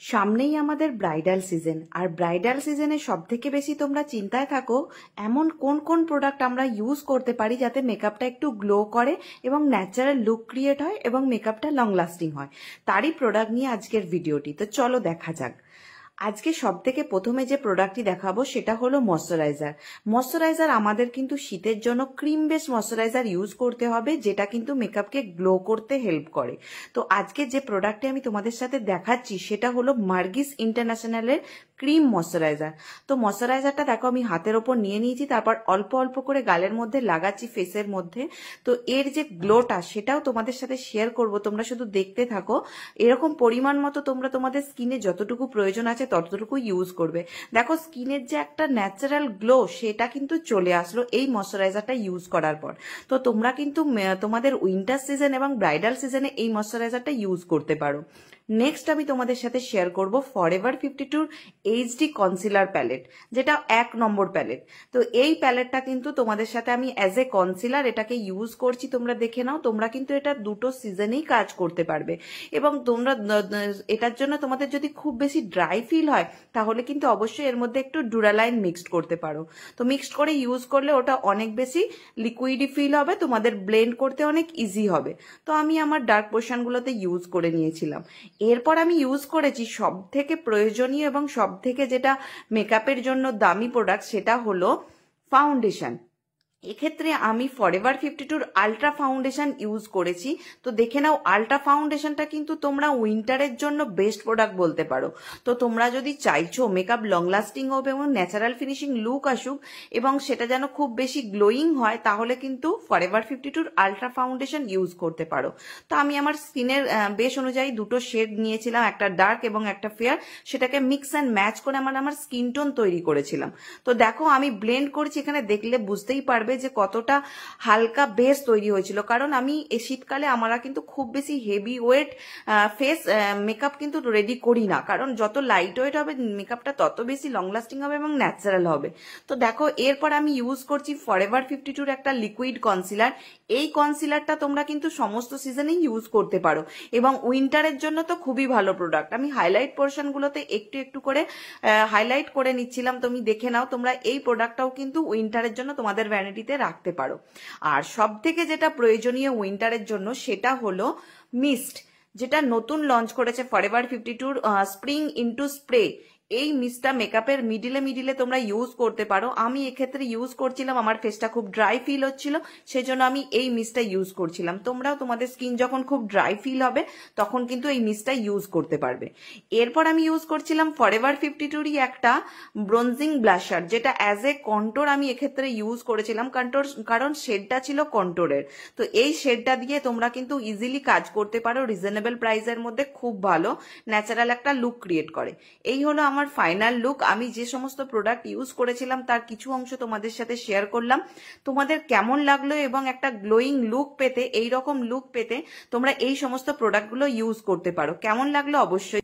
সামনেই আমাদের bridal season, আর bridal সিজনে সব থেকে বেশি তোমরা চিন্তায় থাকো এমন কোন কোন প্রোডাক্ট আমরা ইউজ করতে পারি যাতে মেকআপটা একটু গ্লো করে এবং ন্যাচারাল লুক ক্রিয়েট হয় এবং মেকআপটা লং লাস্টিং হয়। তারই প্রোডাক্ট নিয়ে আজকের ভিডিওটি। তো চলো দেখা যাক। আজকে সব থেকে প্রথমে যে প্রোডাক্টটি দেখাবো সেটা হলো ময়শ্চারাইজার। ময়শ্চারাইজার আমাদের কিন্তু শীতের জন্য ক্রিম বেস ময়শ্চারাইজার ইউজ করতে হবে, যেটা কিন্তু মেকআপকে গ্লো করতে হেল্প করে। তো আজকে যে প্রোডাক্টটি আমি তোমাদের সাথে দেখাচ্ছি সেটা হলো মার্গিস ইন্টারন্যাশনালের ক্রিম ময়শ্চারাইজার। তো ময়শ্চারাইজারটা দেখো আমি হাতের ওপর নিয়ে নিয়েছি, তারপর অল্প অল্প করে গালের মধ্যে লাগাচ্ছি, ফেসের মধ্যে। তো এর যে গ্লোটা সেটাও তোমাদের সাথে শেয়ার করব, তোমরা শুধু দেখতে থাকো। এরকম পরিমাণ মতো তোমরা তোমাদের স্কিনে যতটুকু প্রয়োজন আছে ততটুকু ইউজ করবে। দেখো স্কিনের যে একটা ন্যাচারাল গ্লো সেটা কিন্তু চলে আসলো এই ময়শ্চারাইজারটা ইউজ করার পর। তো তোমরা কিন্তু তোমাদের উইন্টার সিজন এবং ব্রাইডাল সিজনে এই ময়শ্চারাইজারটা ইউজ করতে পারো। নেক্সট আমি তোমাদের সাথে শেয়ার করব ফরএভার 52 এইচডি কনসিলার প্যালেট, যেটা 1 নম্বর প্যালেট। তো এই প্যালেটটা কিন্তু তোমাদের সাথে আমি অ্যাজ এ কনসিলার এটাকে ইউজ করছি, তোমরা দেখে নাও। তোমরা কিন্তু এটা দুটো সিজনেই কাজ করতে পারবে এবং তোমরা এটার জন্য তোমাদের যদি খুব বেশি ড্রাই ফিল হয় তাহলে কিন্তু অবশ্যই এর মধ্যে একটু ডুরালাইন মিক্সড করতে পারো। তো মিক্সড করে ইউজ করলে ওটা অনেক বেশি লিকুইডি ফিল হবে, তোমাদের ব্লেন্ড করতে অনেক ইজি হবে। তো আমি আমার ডার্ক পোর্শনগুলোতে ইউজ করে নিয়েছিলাম। এরপর আমি ইউজ করেছি সব থেকে প্রয়োজনীয় এবং সব থেকে যেটা মেকআপের জন্য দামি প্রোডাক্ট, সেটা হলো ফাউন্ডেশন। এক্ষেত্রে আমি ফরএভার 52 আলট্রা ফাউন্ডেশন ইউজ করেছি। তো দেখে নাও, আলট্রা ফাউন্ডেশনটা কিন্তু তোমরা উইন্টারের জন্য বেস্ট প্রোডাক্ট বলতে পারো। তো তোমরা যদি চাইছো মেকআপ লং লাস্টিং হবে এবং ন্যাচারাল ফিনিশিং লুক আসুক এবং সেটা যেন খুব বেশি গ্লোয়িং হয়, তাহলে কিন্তু ফরএভার 52 আলট্রা ফাউন্ডেশন ইউজ করতে পারো। তো আমি আমার স্কিনের বেস অনুযায়ী দুটো শেড নিয়েছিলাম, একটা ডার্ক এবং একটা ফেয়ার, সেটাকে মিক্স অ্যান্ড ম্যাচ করে আমার স্কিন টোন তৈরি করেছিলাম। তো দেখো আমি ব্লেন্ড করছি, এখানে দেখলে বুঝতেই পারবে যে কতটা হালকা বেস তৈরি হয়েছিল। কারণ আমি এই শীতকালে আমরা কিন্তু খুব বেশি হেভি ওয়েট ফেস মেকআপ কিন্তু রেডি করি না, কারণ যত লাইট ওয়েট হবে মেকআপটা তত বেশি লং লাস্টিং হবে এবং ন্যাচারাল হবে। তো দেখো এরপর আমি ইউজ করছি ফরএভার 52 একটা লিকুইড কনসিলার। এই কনসিলারটা তোমরা কিন্তু সমস্ত সিজনেই ইউজ করতে পারো এবং উইন্টারের জন্য তো খুবই ভালো প্রোডাক্ট। আমি হাইলাইট পোর্শনগুলোতে একটু একটু করে হাইলাইট করে নিচ্ছিলাম, তুমি দেখে নাও। তোমরা এই প্রোডাক্টটাও কিন্তু উইন্টারের জন্য তোমাদের ভ্যানিটিতে রাখতে পারো। আর সব থেকে যেটা প্রয়োজনীয় উইন্টারের জন্য সেটা হলো মিস্ট, যেটা নতুন লঞ্চ করেছে ফরএভার 52 স্প্রিং ইনটু স্প্রে। এই মিস্টটা মেকআপের মিডিলে মিডিলে তোমরা ইউজ করতে পারো। আমি এক্ষেত্রে ইউজ করছিলাম, আমার ফেসটা খুব ড্রাই ফিল হচ্ছিল, সেই জন্য আমি এই মিস্টটা ইউজ করছিলাম। তোমরাও তোমাদের স্কিন যখন খুব ড্রাই ফিল হবে তখন কিন্তু এই মিস্টটা ইউজ করতে পারবে। এরপর আমি ইউজ করছিলাম ফরএভার 52 একটা ব্রোনজিং ব্লাশার, যেটা অ্যাজ এ কন্টোর আমি এক্ষেত্রে ইউজ করেছিলাম, কারণ শেডটা ছিল কন্টোরের। তো এই শেডটা দিয়ে তোমরা কিন্তু ইজিলি কাজ করতে পারো, রিজনেবল প্রাইসের মধ্যে খুব ভালো ন্যাচারাল একটা লুক ক্রিয়েট করে। এই হলো আমার ফাইনাল লুক। আমি যে সমস্ত প্রোডাক্ট ইউজ করেছিলাম তার কিছু অংশ তোমাদের সাথে শেয়ার করলাম। তোমাদের কেমন লাগলো এবং একটা গ্লোয়িং লুক পেতে, এইরকম লুক পেতে তোমরা এই সমস্ত প্রোডাক্টগুলো ইউজ করতে পারো। কেমন লাগলো অবশ্যই